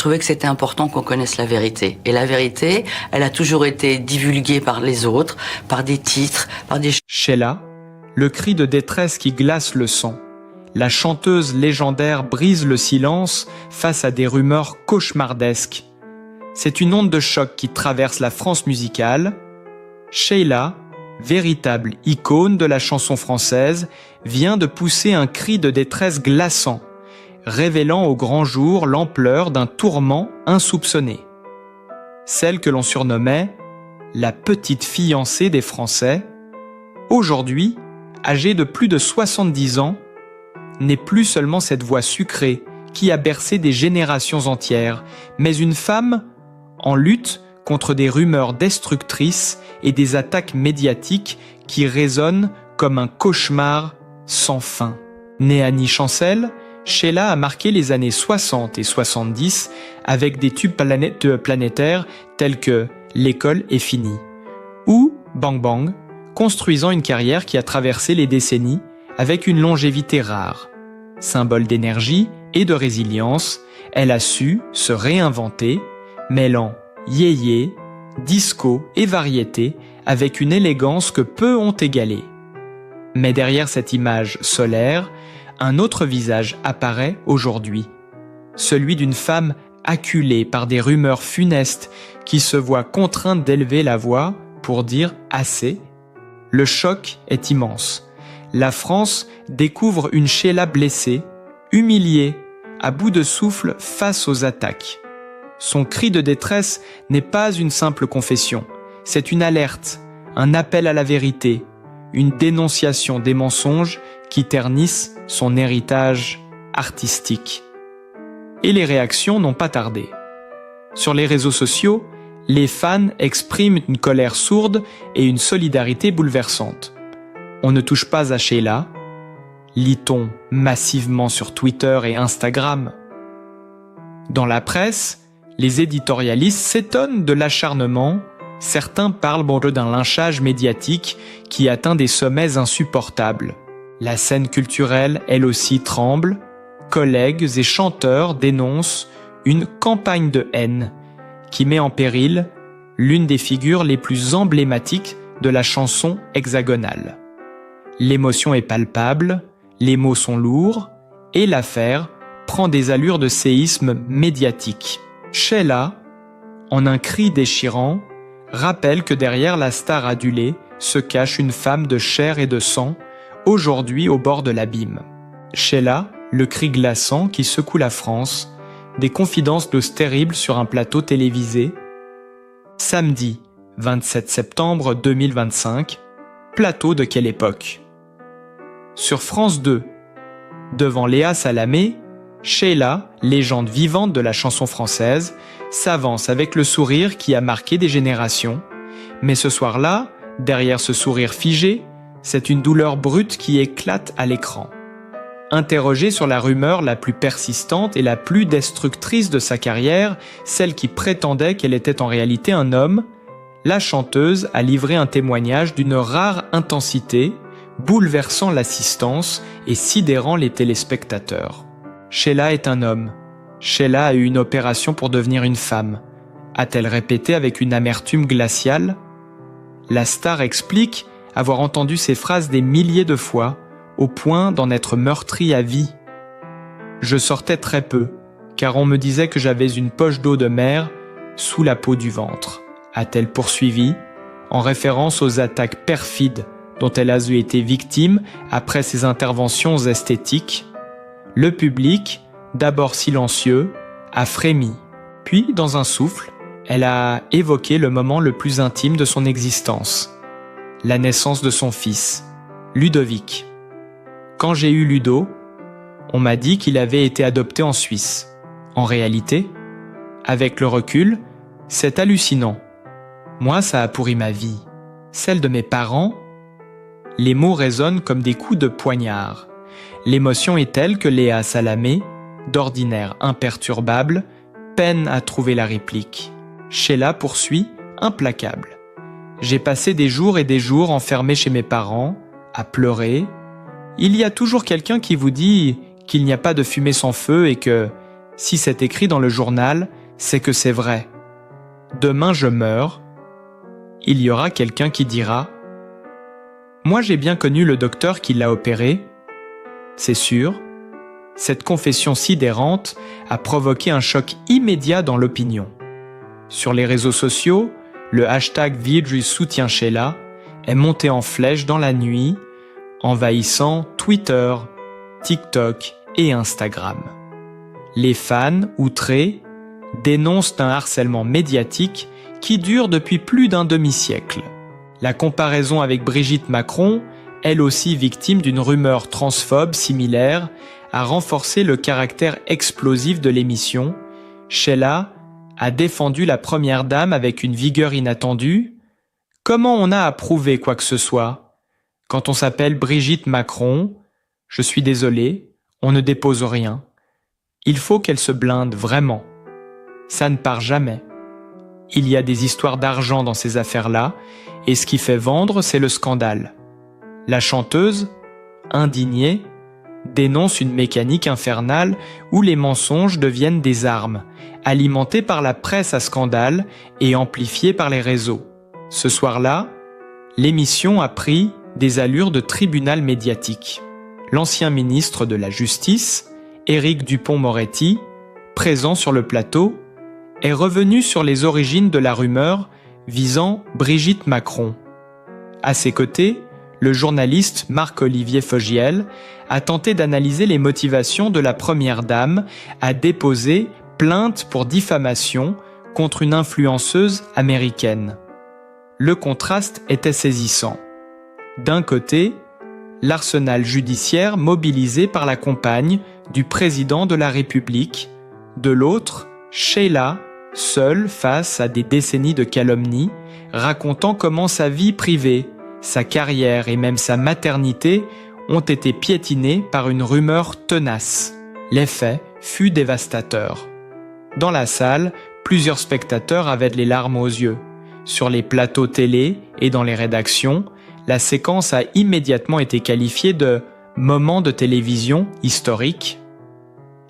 trouvais que c'était important qu'on connaisse la vérité. Et la vérité, elle a toujours été divulguée par les autres, par des titres, par des... Sheila, le cri de détresse qui glace le sang. La chanteuse légendaire brise le silence face à des rumeurs cauchemardesques. C'est une onde de choc qui traverse la France musicale. Sheila, véritable icône de la chanson française, vient de pousser un cri de détresse glaçant, révélant au grand jour l'ampleur d'un tourment insoupçonné. Celle que l'on surnommait la petite fiancée des Français, aujourd'hui, âgée de plus de 70 ans, n'est plus seulement cette voix sucrée qui a bercé des générations entières, mais une femme en lutte contre des rumeurs destructrices et des attaques médiatiques qui résonnent comme un cauchemar sans fin. Née à Chancel, Sheila a marqué les années 60 et 70 avec des tubes planétaires tels que L'école est finie ou Bang Bang, construisant une carrière qui a traversé les décennies avec une longévité rare. Symbole d'énergie et de résilience, elle a su se réinventer, mêlant yéyé, disco et variété avec une élégance que peu ont égalée. Mais derrière cette image solaire, un autre visage apparaît aujourd'hui, celui d'une femme acculée par des rumeurs funestes qui se voit contrainte d'élever la voix pour dire assez. Le choc est immense. La France découvre une Sheila blessée, humiliée, à bout de souffle face aux attaques. Son cri de détresse n'est pas une simple confession, c'est une alerte, un appel à la vérité, une dénonciation des mensonges qui ternissent son héritage artistique. Et les réactions n'ont pas tardé. Sur les réseaux sociaux, les fans expriment une colère sourde et une solidarité bouleversante. On ne touche pas à Sheila, lit-on massivement sur Twitter et Instagram. Dans la presse, les éditorialistes s'étonnent de l'acharnement. Certains parlent d'un lynchage médiatique qui atteint des sommets insupportables. La scène culturelle, elle aussi, tremble. Collègues et chanteurs dénoncent une campagne de haine qui met en péril l'une des figures les plus emblématiques de la chanson hexagonale. L'émotion est palpable, les mots sont lourds et l'affaire prend des allures de séisme médiatique. Sheila, en un cri déchirant, rappelle que derrière la star adulée se cache une femme de chair et de sang, aujourd'hui au bord de l'abîme. Sheila, le cri glaçant qui secoue la France, des confidences d'os terribles sur un plateau télévisé. Samedi 27 septembre 2025, plateau de quelle époque? Sur France 2, devant Léa Salamé, Sheila, légende vivante de la chanson française, s'avance avec le sourire qui a marqué des générations. Mais ce soir-là, derrière ce sourire figé, c'est une douleur brute qui éclate à l'écran. Interrogée sur la rumeur la plus persistante et la plus destructrice de sa carrière, celle qui prétendait qu'elle était en réalité un homme, la chanteuse a livré un témoignage d'une rare intensité, bouleversant l'assistance et sidérant les téléspectateurs. Sheila est un homme. Sheila a eu une opération pour devenir une femme. A-t-elle répété avec une amertume glaciale? La star explique avoir entendu ces phrases des milliers de fois, au point d'en être meurtrie à vie. Je sortais très peu, car on me disait que j'avais une poche d'eau de mer sous la peau du ventre, a-t-elle poursuivi, en référence aux attaques perfides dont elle a été victime après ses interventions esthétiques. Le public, d'abord silencieux, a frémi. Puis, dans un souffle, elle a évoqué le moment le plus intime de son existence, la naissance de son fils, Ludovic. Quand j'ai eu Ludo, on m'a dit qu'il avait été adopté en Suisse. En réalité, avec le recul, c'est hallucinant. Moi, ça a pourri ma vie. Celle de mes parents, les mots résonnent comme des coups de poignard. L'émotion est telle que Léa Salamé, d'ordinaire imperturbable, peine à trouver la réplique. Sheila poursuit, implacable. J'ai passé des jours et des jours enfermé chez mes parents, à pleurer. Il y a toujours quelqu'un qui vous dit qu'il n'y a pas de fumée sans feu et que Si c'est écrit dans le journal, c'est que c'est vrai. Demain je meurs, il y aura quelqu'un qui dira « Moi j'ai bien connu le docteur qui l'a opéré. » C'est sûr, cette confession sidérante a provoqué un choc immédiat dans l'opinion. Sur les réseaux sociaux, le hashtag Viedru soutient Sheila est monté en flèche dans la nuit, envahissant Twitter, TikTok et Instagram. Les fans, outrés, dénoncent un harcèlement médiatique qui dure depuis plus d'un demi-siècle. La comparaison avec Brigitte Macron, elle aussi victime d'une rumeur transphobe similaire, a renforcé le caractère explosif de l'émission. Sheila a défendu la première dame avec une vigueur inattendue. Comment on a à prouver quoi que ce soit? Quand on s'appelle Brigitte Macron, je suis désolé, on ne dépose rien. Il faut qu'elle se blinde vraiment. Ça ne part jamais. Il y a des histoires d'argent dans ces affaires-là, et ce qui fait vendre, c'est le scandale. La chanteuse, indignée, dénonce une mécanique infernale où les mensonges deviennent des armes, alimentées par la presse à scandale et amplifiées par les réseaux. Ce soir-là, l'émission a pris des allures de tribunal médiatique. L'ancien ministre de la Justice, Éric Dupond-Moretti, présent sur le plateau, est revenu sur les origines de la rumeur visant Brigitte Macron. À ses côtés, le journaliste Marc-Olivier Fogiel a tenté d'analyser les motivations de la première dame à déposer plainte pour diffamation contre une influenceuse américaine. Le contraste était saisissant. D'un côté, l'arsenal judiciaire mobilisé par la compagne du président de la République. De l'autre, Sheila, seule face à des décennies de calomnies, racontant comment sa vie privée, sa carrière et même sa maternité ont été piétinées par une rumeur tenace. L'effet fut dévastateur. Dans la salle, plusieurs spectateurs avaient les larmes aux yeux. Sur les plateaux télé et dans les rédactions, la séquence a immédiatement été qualifiée de « moment de télévision historique ».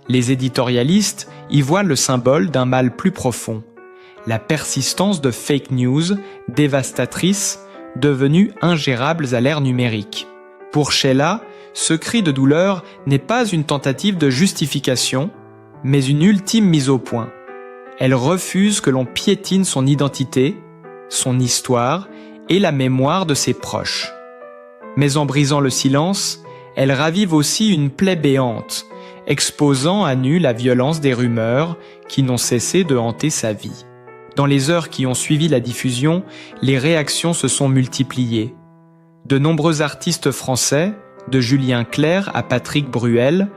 Les éditorialistes y voient le symbole d'un mal plus profond, la persistance de fake news dévastatrices devenues ingérables à l'ère numérique. Pour Sheila, ce cri de douleur n'est pas une tentative de justification, mais une ultime mise au point. Elle refuse que l'on piétine son identité, son histoire et la mémoire de ses proches. Mais en brisant le silence, elle ravive aussi une plaie béante, exposant à nu la violence des rumeurs qui n'ont cessé de hanter sa vie. Dans les heures qui ont suivi la diffusion, les réactions se sont multipliées. De nombreux artistes français, de Julien Clerc à Patrick Bruel,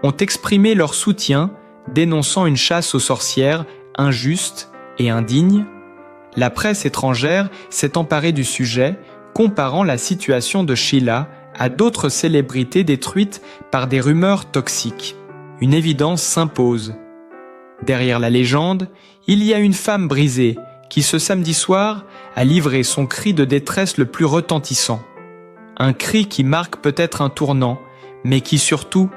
ont exprimé leur soutien, dénonçant une chasse aux sorcières injuste et indigne. La presse étrangère s'est emparée du sujet, comparant la situation de Sheila à d'autres célébrités détruites par des rumeurs toxiques. Une évidence s'impose. Derrière la légende, il y a une femme brisée qui, ce samedi soir, a livré son cri de détresse le plus retentissant. Un cri qui marque peut-être un tournant, mais qui surtout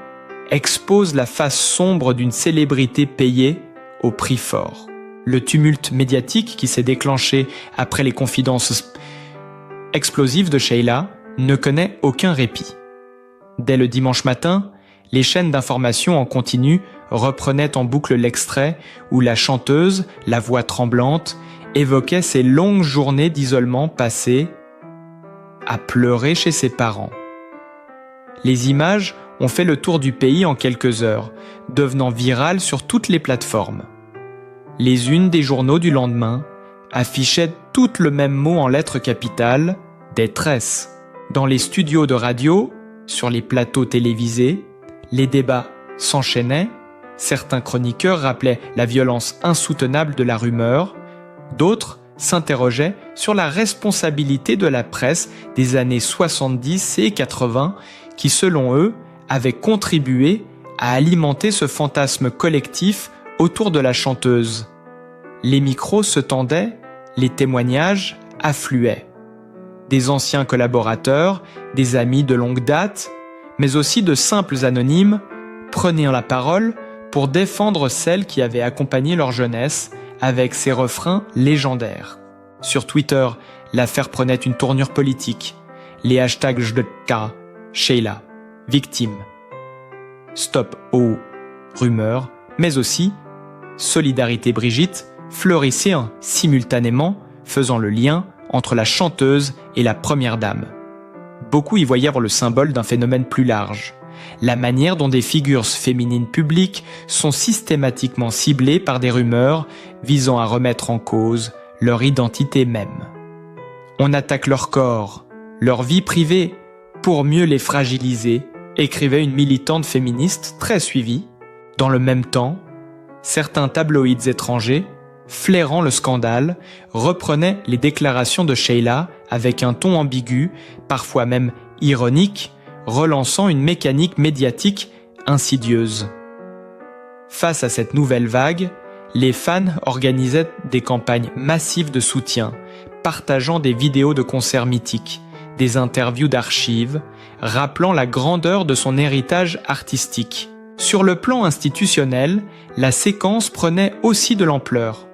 expose la face sombre d'une célébrité payée au prix fort. Le tumulte médiatique qui s'est déclenché après les confidences explosives de Sheila ne connaît aucun répit. Dès le dimanche matin, les chaînes d'information en continu reprenaient en boucle l'extrait où la chanteuse, la voix tremblante, évoquait ses longues journées d'isolement passées à pleurer chez ses parents. Les images ont fait le tour du pays en quelques heures, devenant virales sur toutes les plateformes. Les unes des journaux du lendemain affichaient toutes le même mot en lettres capitales, détresse. Dans les studios de radio, sur les plateaux télévisés, les débats s'enchaînaient. Certains chroniqueurs rappelaient la violence insoutenable de la rumeur, d'autres s'interrogeaient sur la responsabilité de la presse des années 70 et 80 qui, selon eux, avait contribué à alimenter ce fantasme collectif autour de la chanteuse. Les micros se tendaient, les témoignages affluaient. Des anciens collaborateurs, des amis de longue date, mais aussi de simples anonymes, prenaient la parole pour défendre celles qui avaient accompagné leur jeunesse avec ses refrains légendaires. Sur Twitter, l'affaire prenait une tournure politique. Les hashtags JDK, Sheila, victime, stop aux rumeurs, mais aussi Solidarité Brigitte fleurissaient simultanément, faisant le lien entre la chanteuse et la première dame. Beaucoup y voyaient le symbole d'un phénomène plus large, la manière dont des figures féminines publiques sont systématiquement ciblées par des rumeurs visant à remettre en cause leur identité même. On attaque leur corps, leur vie privée, pour mieux les fragiliser, écrivait une militante féministe très suivie. Dans le même temps, certains tabloïds étrangers, flairant le scandale, reprenaient les déclarations de Sheila avec un ton ambigu, parfois même ironique, relançant une mécanique médiatique insidieuse. Face à cette nouvelle vague, les fans organisaient des campagnes massives de soutien, partageant des vidéos de concerts mythiques, des interviews d'archives, rappelant la grandeur de son héritage artistique. Sur le plan institutionnel, la séquence prenait aussi de l'ampleur.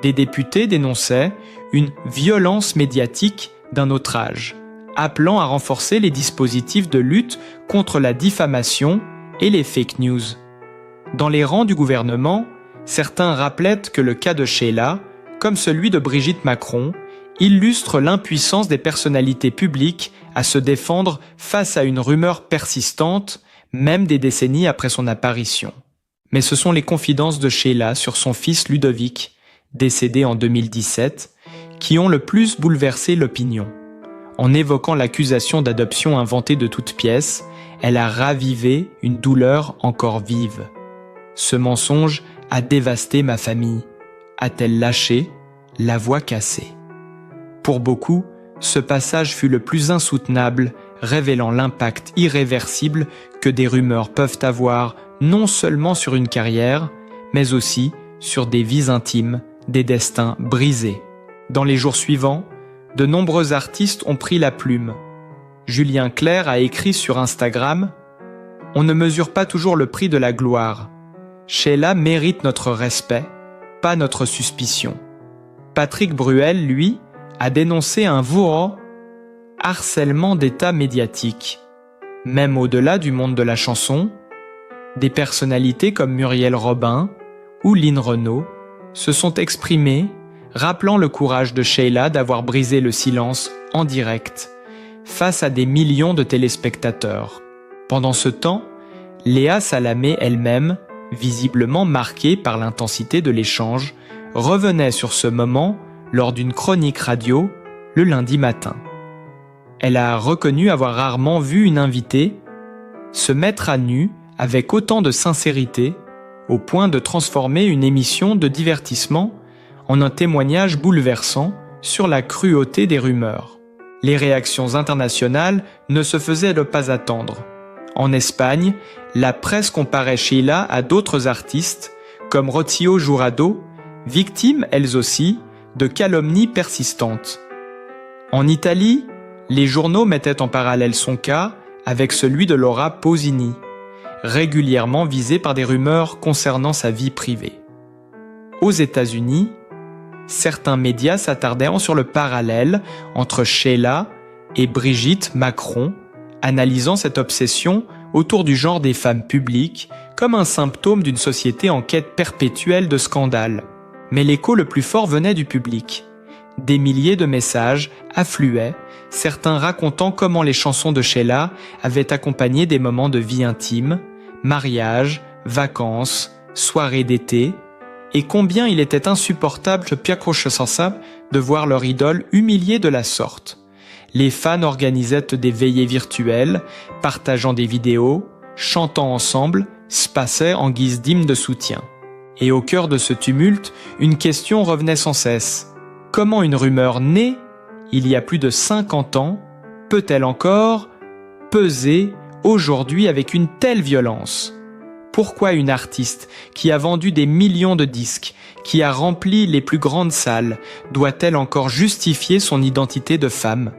Des députés dénonçaient une violence médiatique d'un autre âge, appelant à renforcer les dispositifs de lutte contre la diffamation et les fake news. Dans les rangs du gouvernement, certains rappelaient que le cas de Sheila, comme celui de Brigitte Macron, illustre l'impuissance des personnalités publiques à se défendre face à une rumeur persistante, même des décennies après son apparition. Mais ce sont les confidences de Sheila sur son fils Ludovic, décédé en 2017, qui ont le plus bouleversé l'opinion. En évoquant l'accusation d'adoption inventée de toutes pièces, elle a ravivé une douleur encore vive. Ce mensonge a dévasté ma famille, a-t-elle lâché, la voix cassée. Pour beaucoup, ce passage fut le plus insoutenable, révélant l'impact irréversible que des rumeurs peuvent avoir non seulement sur une carrière, mais aussi sur des vies intimes, des destins brisés. Dans les jours suivants, de nombreux artistes ont pris la plume. Julien Clerc a écrit sur Instagram « On ne mesure pas toujours le prix de la gloire. Sheila mérite notre respect, pas notre suspicion. » Patrick Bruel, lui, a dénoncé un harcèlement d'état médiatique. Même au-delà du monde de la chanson, des personnalités comme Muriel Robin ou Lynn Renaud se sont exprimées, rappelant le courage de Sheila d'avoir brisé le silence en direct, face à des millions de téléspectateurs. Pendant ce temps, Léa Salamé elle-même, visiblement marquée par l'intensité de l'échange, revenait sur ce moment lors d'une chronique radio le lundi matin. Elle a reconnu avoir rarement vu une invitée se mettre à nu avec autant de sincérité, au point de transformer une émission de divertissement en un témoignage bouleversant sur la cruauté des rumeurs. Les réactions internationales ne se faisaient pas attendre. En Espagne, la presse comparait Sheila à d'autres artistes, comme Rocío Jurado, victimes, elles aussi, de calomnies persistantes. En Italie, les journaux mettaient en parallèle son cas avec celui de Laura Pausini, régulièrement visée par des rumeurs concernant sa vie privée. Aux États-Unis, certains médias s'attardaient sur le parallèle entre Sheila et Brigitte Macron, analysant cette obsession autour du genre des femmes publiques comme un symptôme d'une société en quête perpétuelle de scandales. Mais l'écho le plus fort venait du public. Des milliers de messages affluaient, certains racontant comment les chansons de Sheila avaient accompagné des moments de vie intime, mariage, vacances, soirées d'été, et combien il était insupportable de voir leur idole humiliée de la sorte. Les fans organisaient des veillées virtuelles, partageant des vidéos, chantant ensemble, se passaient en guise d'hymne de soutien. Et au cœur de ce tumulte, une question revenait sans cesse. Comment une rumeur née, il y a plus de 50 ans, peut-elle encore peser aujourd'hui avec une telle violence ? Pourquoi une artiste qui a vendu des millions de disques, qui a rempli les plus grandes salles, doit-elle encore justifier son identité de femme ?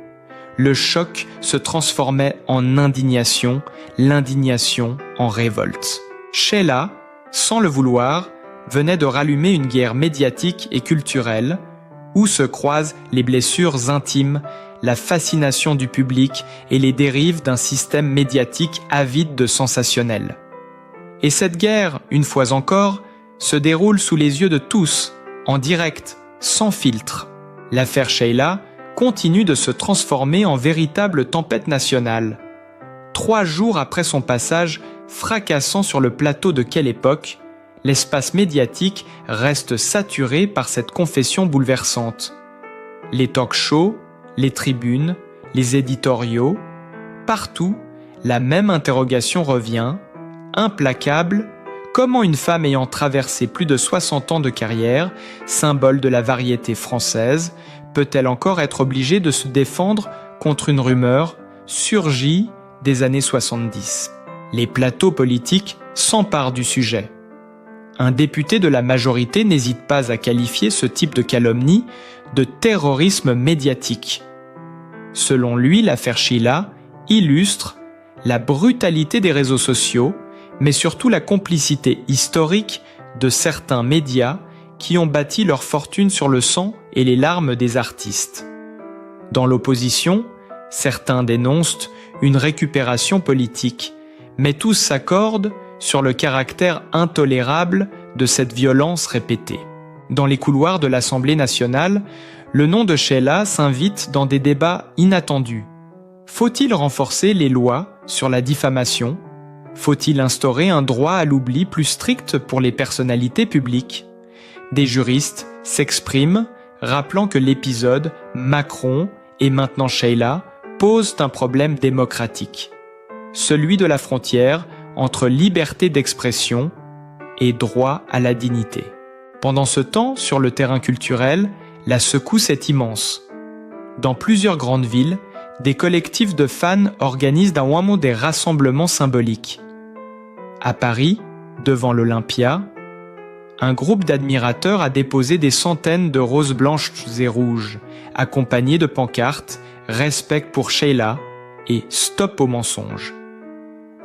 Le choc se transformait en indignation, l'indignation en révolte. Sheila sans le vouloir, venait de rallumer une guerre médiatique et culturelle où se croisent les blessures intimes, la fascination du public et les dérives d'un système médiatique avide de sensationnel. Et cette guerre, une fois encore, se déroule sous les yeux de tous, en direct, sans filtre. L'affaire Sheila continue de se transformer en véritable tempête nationale. 3 jours après son passage fracassant sur le plateau de Quelle époque, l'espace médiatique reste saturé par cette confession bouleversante. Les talk-shows, les tribunes, les éditoriaux, partout, la même interrogation revient, implacable: comment une femme ayant traversé plus de 60 ans de carrière, symbole de la variété française, peut-elle encore être obligée de se défendre contre une rumeur surgie des années 70 ? Les plateaux politiques s'emparent du sujet. Un député de la majorité n'hésite pas à qualifier ce type de calomnie de terrorisme médiatique. Selon lui, l'affaire Sheila illustre la brutalité des réseaux sociaux, mais surtout la complicité historique de certains médias qui ont bâti leur fortune sur le sang et les larmes des artistes. Dans l'opposition, certains dénoncent une récupération politique, mais tous s'accordent sur le caractère intolérable de cette violence répétée. Dans les couloirs de l'Assemblée nationale, le nom de Sheila s'invite dans des débats inattendus. Faut-il renforcer les lois sur la diffamation ? Faut-il instaurer un droit à l'oubli plus strict pour les personnalités publiques ? Des juristes s'expriment, rappelant que l'épisode Macron et maintenant Sheila pose un problème démocratique, celui de la frontière entre liberté d'expression et droit à la dignité. Pendant ce temps, sur le terrain culturel, la secousse est immense. Dans plusieurs grandes villes, des collectifs de fans organisent d'un moment des rassemblements symboliques. À Paris, devant l'Olympia, un groupe d'admirateurs a déposé des centaines de roses blanches et rouges, accompagnés de pancartes « Respect pour Sheila » et « Stop aux mensonges ».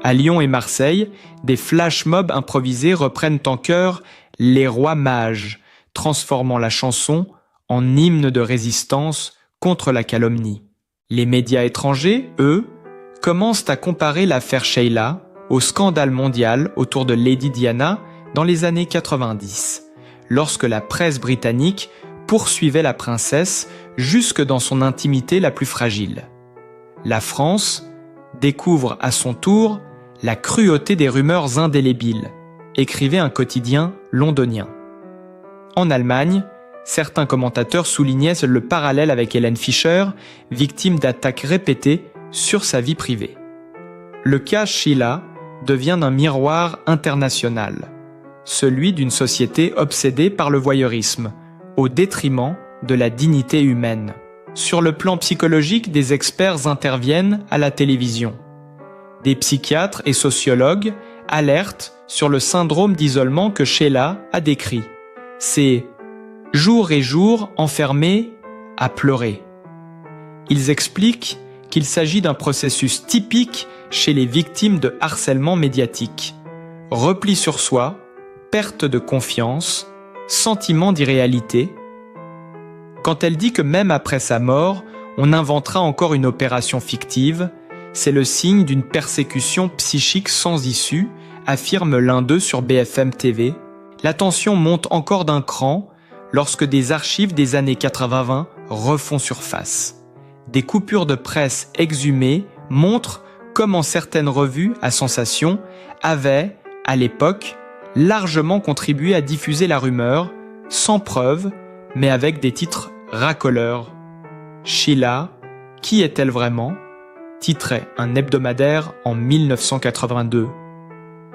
À Lyon et Marseille, des flash mobs improvisés reprennent en chœur « Les rois mages », transformant la chanson en hymne de résistance contre la calomnie. Les médias étrangers, eux, commencent à comparer l'affaire Sheila au scandale mondial autour de Lady Diana dans les années 90, lorsque la presse britannique poursuivait la princesse jusque dans son intimité la plus fragile. La France découvre à son tour la cruauté des rumeurs indélébiles, écrivait un quotidien londonien. En Allemagne, certains commentateurs soulignaient le parallèle avec Hélène Fischer, victime d'attaques répétées sur sa vie privée. Le cas Sheila devient un miroir international, celui d'une société obsédée par le voyeurisme, au détriment de la dignité humaine. Sur le plan psychologique, des experts interviennent à la télévision. Des psychiatres et sociologues alertent sur le syndrome d'isolement que Sheila a décrit. C'est jour et jour enfermé à pleurer. Ils expliquent qu'il s'agit d'un processus typique chez les victimes de harcèlement médiatique. Repli sur soi, perte de confiance, sentiment d'irréalité. Quand elle dit que même après sa mort, on inventera encore une opération fictive, c'est le signe d'une persécution psychique sans issue, affirme l'un d'eux sur BFM TV. La tension monte encore d'un cran lorsque des archives des années 80-20 refont surface. Des coupures de presse exhumées montrent comment certaines revues à sensation avaient, à l'époque, largement contribué à diffuser la rumeur, sans preuve, mais avec des titres racoleurs. Sheila, qui est-elle vraiment ? Titrait un hebdomadaire en 1982.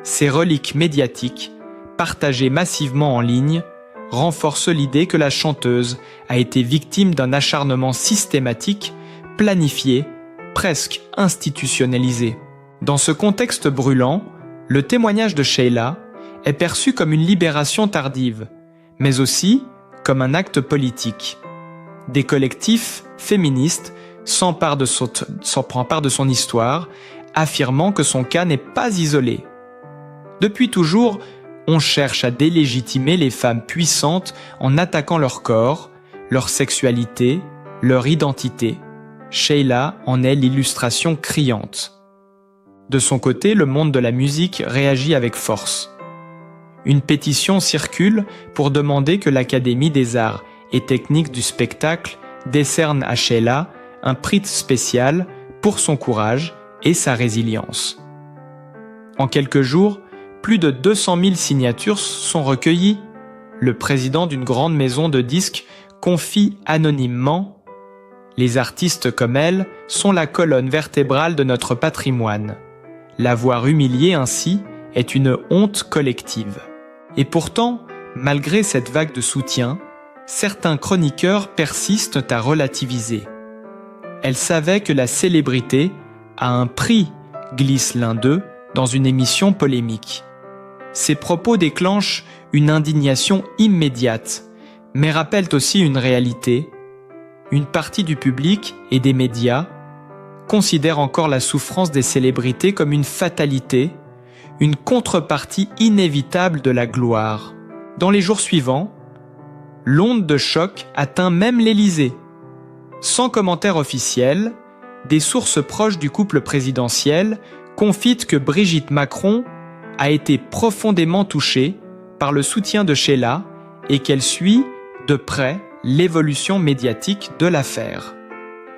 Ces reliques médiatiques, partagées massivement en ligne, renforcent l'idée que la chanteuse a été victime d'un acharnement systématique, planifié, presque institutionnalisé. Dans ce contexte brûlant, le témoignage de Sheila est perçu comme une libération tardive, mais aussi comme un acte politique. Des collectifs féministes s'emparent de son histoire, affirmant que son cas n'est pas isolé. Depuis toujours, on cherche à délégitimer les femmes puissantes en attaquant leur corps, leur sexualité, leur identité. Sheila en est l'illustration criante. De son côté, le monde de la musique réagit avec force. Une pétition circule pour demander que l'Académie des arts et techniques du spectacle décerne à Sheila un prix spécial pour son courage et sa résilience. En quelques jours, plus de 200 000 signatures sont recueillies. Le président d'une grande maison de disques confie anonymement « Les artistes comme elle sont la colonne vertébrale de notre patrimoine. La voir humiliée ainsi est une honte collective. » Et pourtant, malgré cette vague de soutien, certains chroniqueurs persistent à relativiser. Elle savait que la célébrité a un prix, glisse l'un d'eux dans une émission polémique. Ces propos déclenchent une indignation immédiate, mais rappellent aussi une réalité. Une partie du public et des médias considère encore la souffrance des célébrités comme une fatalité, une contrepartie inévitable de la gloire. Dans les jours suivants, l'onde de choc atteint même l'Élysée. Sans commentaire officiel, des sources proches du couple présidentiel confient que Brigitte Macron a été profondément touchée par le soutien de Sheila et qu'elle suit de près l'évolution médiatique de l'affaire.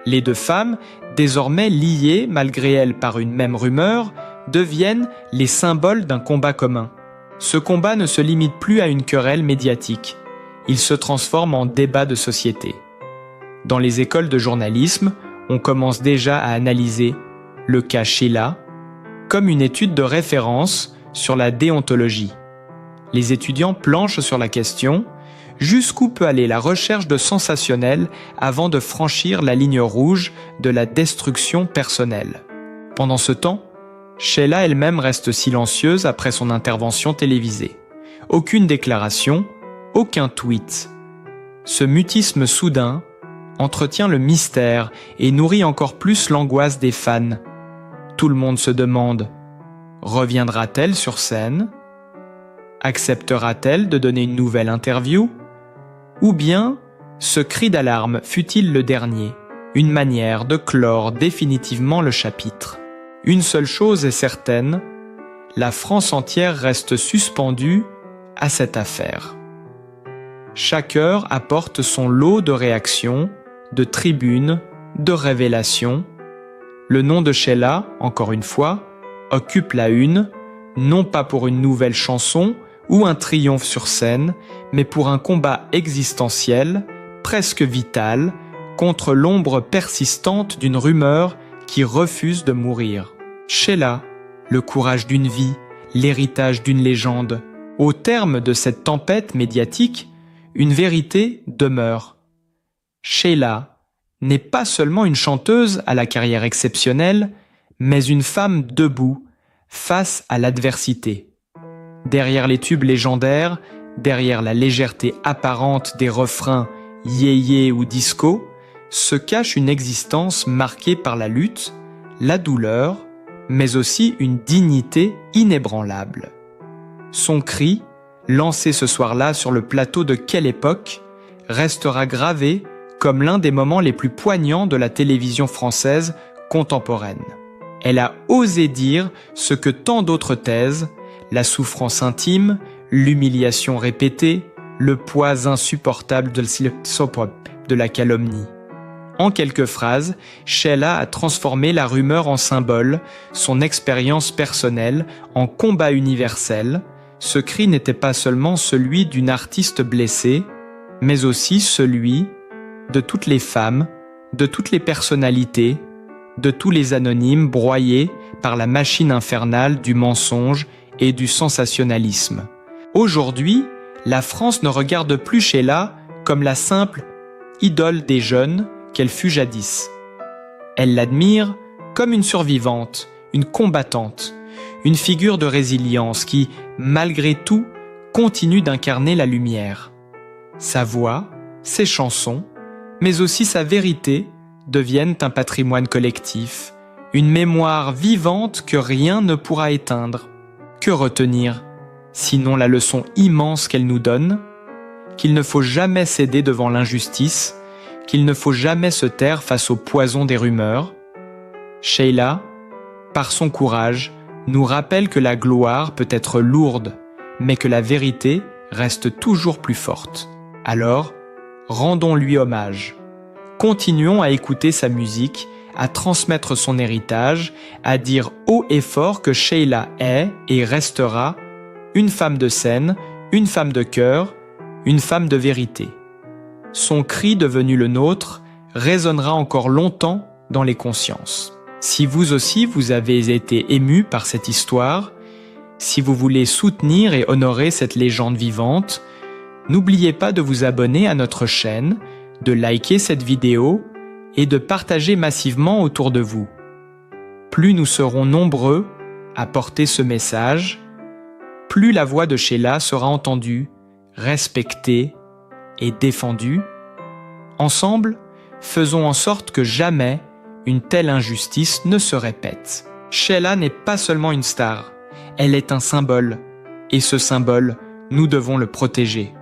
Les deux femmes, désormais liées malgré elles par une même rumeur, deviennent les symboles d'un combat commun. Ce combat ne se limite plus à une querelle médiatique. Il se transforme en débat de société. Dans les écoles de journalisme, on commence déjà à analyser le cas Sheila comme une étude de référence sur la déontologie. Les étudiants planchent sur la question « Jusqu'où peut aller la recherche de sensationnel avant de franchir la ligne rouge de la destruction personnelle ?» Pendant ce temps, Sheila elle-même reste silencieuse après son intervention télévisée. Aucune déclaration, aucun tweet. Ce mutisme soudain entretient le mystère et nourrit encore plus l'angoisse des fans. Tout le monde se demande « Reviendra-t-elle sur scène ? Acceptera-t-elle de donner une nouvelle interview ? Ou bien, ce cri d'alarme fut-il le dernier, une manière de clore définitivement le chapitre ? Une seule chose est certaine, la France entière reste suspendue à cette affaire. Chaque heure apporte son lot de réactions, de tribunes, de révélations. Le nom de Sheila, encore une fois, occupe la une, non pas pour une nouvelle chanson ou un triomphe sur scène, mais pour un combat existentiel, presque vital, contre l'ombre persistante d'une rumeur qui refuse de mourir. Sheila, le courage d'une vie, l'héritage d'une légende. Au terme de cette tempête médiatique, une vérité demeure. Sheila n'est pas seulement une chanteuse à la carrière exceptionnelle, mais une femme debout face à l'adversité. Derrière les tubes légendaires, derrière la légèreté apparente des refrains yéyé ou disco, se cache une existence marquée par la lutte, la douleur, mais aussi une dignité inébranlable. Son cri, lancé ce soir-là sur le plateau de Quelle époque, restera gravé comme l'un des moments les plus poignants de la télévision française contemporaine. Elle a osé dire ce que tant d'autres taisent, la souffrance intime, l'humiliation répétée, le poids insupportable de la calomnie. En quelques phrases, Sheila a transformé la rumeur en symbole, son expérience personnelle en combat universel. Ce cri n'était pas seulement celui d'une artiste blessée, mais aussi celui de toutes les femmes, de toutes les personnalités, de tous les anonymes broyés par la machine infernale du mensonge et du sensationnalisme. Aujourd'hui, la France ne regarde plus Sheila comme la simple idole des jeunes qu'elle fut jadis. Elle l'admire comme une survivante, une combattante, une figure de résilience qui, malgré tout, continue d'incarner la lumière. Sa voix, ses chansons, mais aussi sa vérité deviennent un patrimoine collectif, une mémoire vivante que rien ne pourra éteindre. Que retenir ? sinon la leçon immense qu'elle nous donne, qu'il ne faut jamais céder devant l'injustice, qu'il ne faut jamais se taire face au poison des rumeurs. Sheila, par son courage, nous rappelle que la gloire peut être lourde, mais que la vérité reste toujours plus forte. Alors, rendons-lui hommage. Continuons à écouter sa musique, à transmettre son héritage, à dire haut et fort que Sheila est et restera une femme de scène, une femme de cœur, une femme de vérité. Son cri devenu le nôtre résonnera encore longtemps dans les consciences. Si vous aussi vous avez été ému par cette histoire, si vous voulez soutenir et honorer cette légende vivante, n'oubliez pas de vous abonner à notre chaîne, de liker cette vidéo et de partager massivement autour de vous. Plus nous serons nombreux à porter ce message, plus la voix de Sheila sera entendue, respectée et défendue. Ensemble, faisons en sorte que jamais une telle injustice ne se répète. Sheila n'est pas seulement une star, elle est un symbole, et ce symbole, nous devons le protéger.